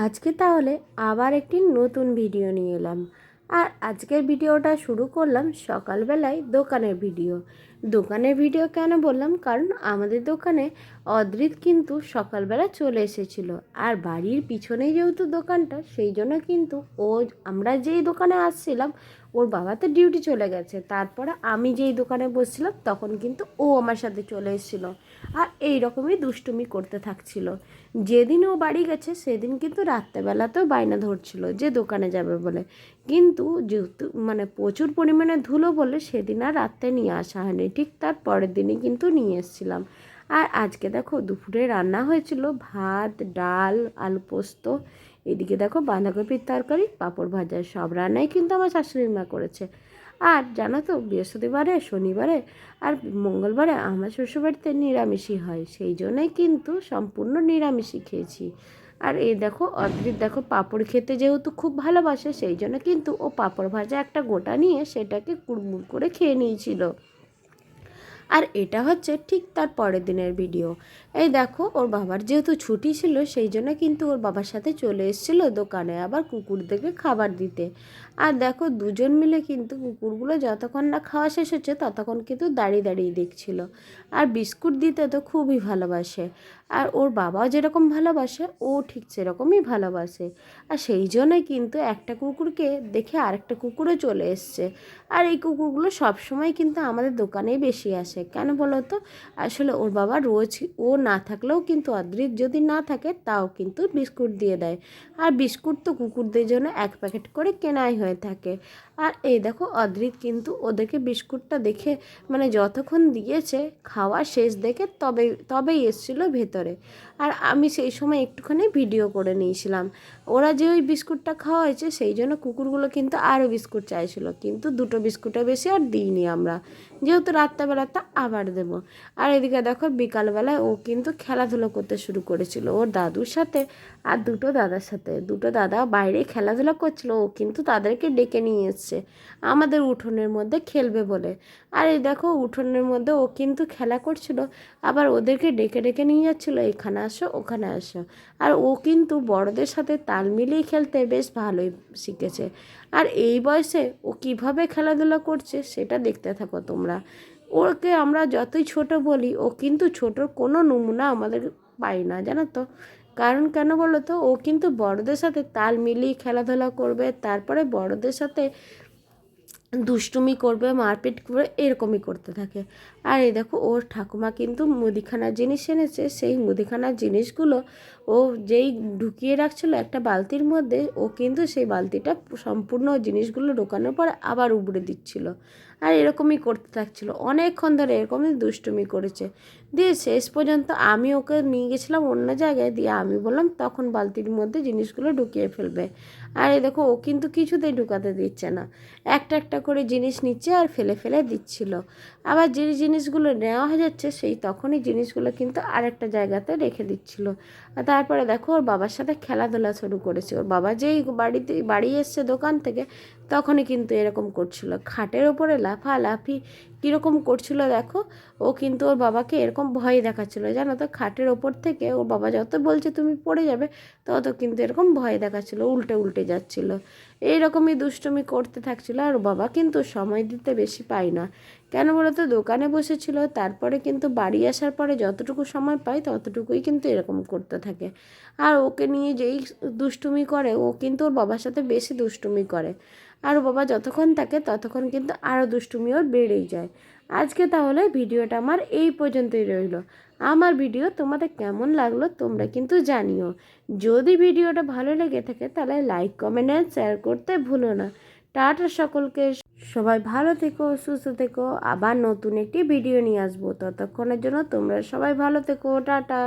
আজকে তাহলে আবার একটি নতুন ভিডিও নিয়ে এলাম। আর আজকের ভিডিওটা শুরু করলাম সকালবেলায় দোকানের ভিডিও কেন বললাম, কারণ আমাদের দোকানে অদ্রিত কিন্তু সকালবেলা চলে এসেছিল। আর বাড়ির পিছনেই যেহেতু দোকানটা, সেই জন্য কিন্তু আমরা যেই দোকানে আসছিলাম ওর বাবা তো ডিউটি চলে গেছে, তারপরে আমি যেই দোকানে বসছিলাম তখন কিন্তু ও আমার সাথে চলে এসেছিলো। আর এই রকমই দুষ্টুমি করতে থাকছিল। যেদিন ও বাড়ি গেছে সেদিন কিন্তু রাত্রেবেলাতেও বায়না ধরছিল যে দোকানে যাবে বলে, কিন্তু যেহেতু প্রচুর পরিমাণে ধুলো বলে সেদিন আর রাত্রে নিয়ে আসা হয়নি, ঠিক তার পরের দিনই কিন্তু নিয়ে এসেছিলাম। আর আজকে দেখো দুপুরে রান্না হয়েছিল ভাত, ডাল, আলু পোস্ত, এদিকে দেখো বাঁধাকপির তরকারি, পাঁপড় ভাজা, সব রান্নাই কিন্তু আমার শাশুড়ি মা করেছে। আর জানো তো বৃহস্পতিবারে, শনিবারে আর মঙ্গলবারে আমার শ্বশুরবাড়িতে নিরামিষই হয়, সেই জন্যই কিন্তু সম্পূর্ণ নিরামিষই খেয়েছি। আর এই দেখো অদ্রিত দেখো পাঁপড় খেতে যেহেতু খুব ভালোবাসে, সেই জন্য কিন্তু ও পাঁপড় ভাজা একটা গোটা নিয়ে সেটাকে কুড়মুড় করে খেয়ে নিয়েছিল। আর এটা হচ্ছে ঠিক তার পরের দিনের ভিডিও। এই দেখো ওর বাবার যেহেতু ছুটি ছিল সেই জন্য কিন্তু ওর বাবার সাথে চলে এসেছিল দোকানে আবার কুকুরদেরকে খাবার দিতে। আর দেখো দুজন মিলে কিন্তু কুকুরগুলো যতক্ষণ না খাওয়া শেষ হচ্ছে ততক্ষণ কিন্তু দাঁড়িয়ে দাঁড়িয়ে দেখছিল। আর বিস্কুট দিতে তো খুবই ভালোবাসে, আর ওর বাবাও যেরকম ভালোবাসে ও ঠিক সেরকমই ভালোবাসে। আর সেই জন্যই কিন্তু একটা কুকুরকে দেখে আরেকটা কুকুরও চলে এসছে। আর এই কুকুরগুলো সবসময় কিন্তু আমাদের দোকানেই বেশি আসে, কেন বলো তো? আসলে ওর বাবা রোজ ও না থাকলেও কিন্তু অদ্রিত যদি না থাকে তাও কিন্তু বিস্কুট দিয়ে দেয়। আর বিস্কুট তো কুকুরদের জন্য এক প্যাকেট করে কেনাই হয়ে থাকে। আর এই দেখো অদ্রিত কিন্তু ওদেরকে বিস্কুটটা দেখে যতক্ষণ দিয়েছে খাওয়া শেষ দেখে তবেই এসেছিলো ভেতরে। আর আমি সেই সময় একটুখানি ভিডিও করে নিয়েছিলাম। ওরা যে ওই বিস্কুটটা খাওয়া হয়েছে সেই জন্য কুকুরগুলো কিন্তু আরও বিস্কুট চাইছিল, কিন্তু দুটো বিস্কুটের বেশি আর দিইনি আমরা, যেহেতু রাত্রেবেলাটা আবার দেবো। আর এদিকে দেখো বিকালবেলায় ও কিন্তু খেলাধুলো করতে শুরু করেছিল ওর দাদুর সাথে আর দুটো দাদার সাথে। দুটো দাদা বাইরে খেলাধুলা করছিল, ও কিন্তু তাদেরকে ডেকে নিয়ে এসছে আমাদের উঠোনের মধ্যে খেলবে বলে। আর এই দেখো উঠোনের মধ্যে ও কিন্তু খেলা করছিল, আবার ওদেরকে ডেকে ডেকে নিয়ে যাচ্ছিলো এখানে আসো ওখানে আসো। আর ও কিন্তু বড়দের সাথে তাল মিলিয়ে খেলতে বেশ ভালোই শিখেছে। আর এই বয়সে ও কিভাবে খেলাধুলা করছে সেটা দেখতে থাকো তোমরা। ওকে আমরা যতই ছোট বলি ও কিন্তু ছোটোর কোনো নমুনা আমাদের পাই না, জানো তো? কারণ কেন বলো তো, ও কিন্তু বড়দের সাথে তাল মিলিয়ে খেলাধুলা করবে, তারপরে বড়দের সাথে দুষ্টুমি করবে, মারপিট করবে, এরকমই করতে থাকে। আর এই দেখো ওর ঠাকুমা কিন্তু মুদিখানার জিনিস এনেছে, সেই মুদিখানার জিনিসগুলো ও যেই ঢুকিয়ে রাখছিল একটা বালতির মধ্যে, ও কিন্তু সেই বালতিটা সম্পূর্ণ জিনিসগুলো ঢোকানোর পর আবার উবড়ে দিচ্ছিল। আর এরকমই করতে থাকছিল অনেকক্ষণ ধরে, এরকমই দুষ্টুমি করেছে। দিয়ে শেষ পর্যন্ত আমি ওকে নিয়ে গেছিলাম অন্য জায়গায়, দিয়ে আমি বললাম তখন বালতির মধ্যে জিনিসগুলো ঢুকিয়ে ফেলবে। আর এই দেখো ও কিন্তু কিছুতেই ঢুকাতে দিচ্ছে না, একটা একটা করে জিনিস নিচ্ছে আর ফেলে ফেলে দিচ্ছিল। আবার যে জিনিসগুলো নেওয়া হয়ে যাচ্ছে সেই তখনই জিনিসগুলো কিন্তু আরেকটা জায়গাতে রেখে দিচ্ছিল। আর তারপরে দেখো ওর বাবার সাথে খেলাধুলা শুরু করেছে। ওর বাবা যেই বাড়ি এসছে দোকান থেকে তখনই কিন্তু এরকম করছিল, খাটের ওপরে লাফালাফি কীরকম করছিল দেখো। ও কিন্তু ওর বাবাকে এরকম ভয় দেখাচ্ছিলো, জানো তো? খাটের ওপর থেকে ওর বাবা যত বলছে তুমি পড়ে যাবে তত কিন্তু এরকম ভয় দেখাচ্ছিলো, উল্টে উল্টে যাচ্ছিল। এইরকমই দুষ্টুমি করতে থাকছিল। আর বাবা কিন্তু সময় দিতে বেশি পায় না, কেন বলো তো? দোকানে বসেছিল, তারপরে কিন্তু বাড়ি আসার পরে যতটুকু সময় পায় ততটুকুই কিন্তু এরকম করতে থাকে। আর ওকে নিয়ে যেই দুষ্টুমি করে ও কিন্তু ওর বাবার সাথে বেশি দুষ্টুমি করে। আর বাবা যতক্ষণ থাকে ততক্ষণ কিন্তু আরও দুষ্টুমি ওর বেড়েই যায়। আজকে তাহলে ভিডিওটা আমার এই পর্যন্তই রইল। আমার ভিডিও তোমাদের কেমন লাগলো তোমরা কিন্তু জানিও। যদি ভিডিওটা ভালো লেগে থাকে তাহলে লাইক, কমেন্ট আর শেয়ার করতে ভুলো না। টাটা সকলকে, সবাই ভালো থেকো, সুস্থ থেকো। আবার নতুন একটি ভিডিও নিয়ে আসবো, ততক্ষণের জন্য তোমরা সবাই ভালো থেকো, টাটা।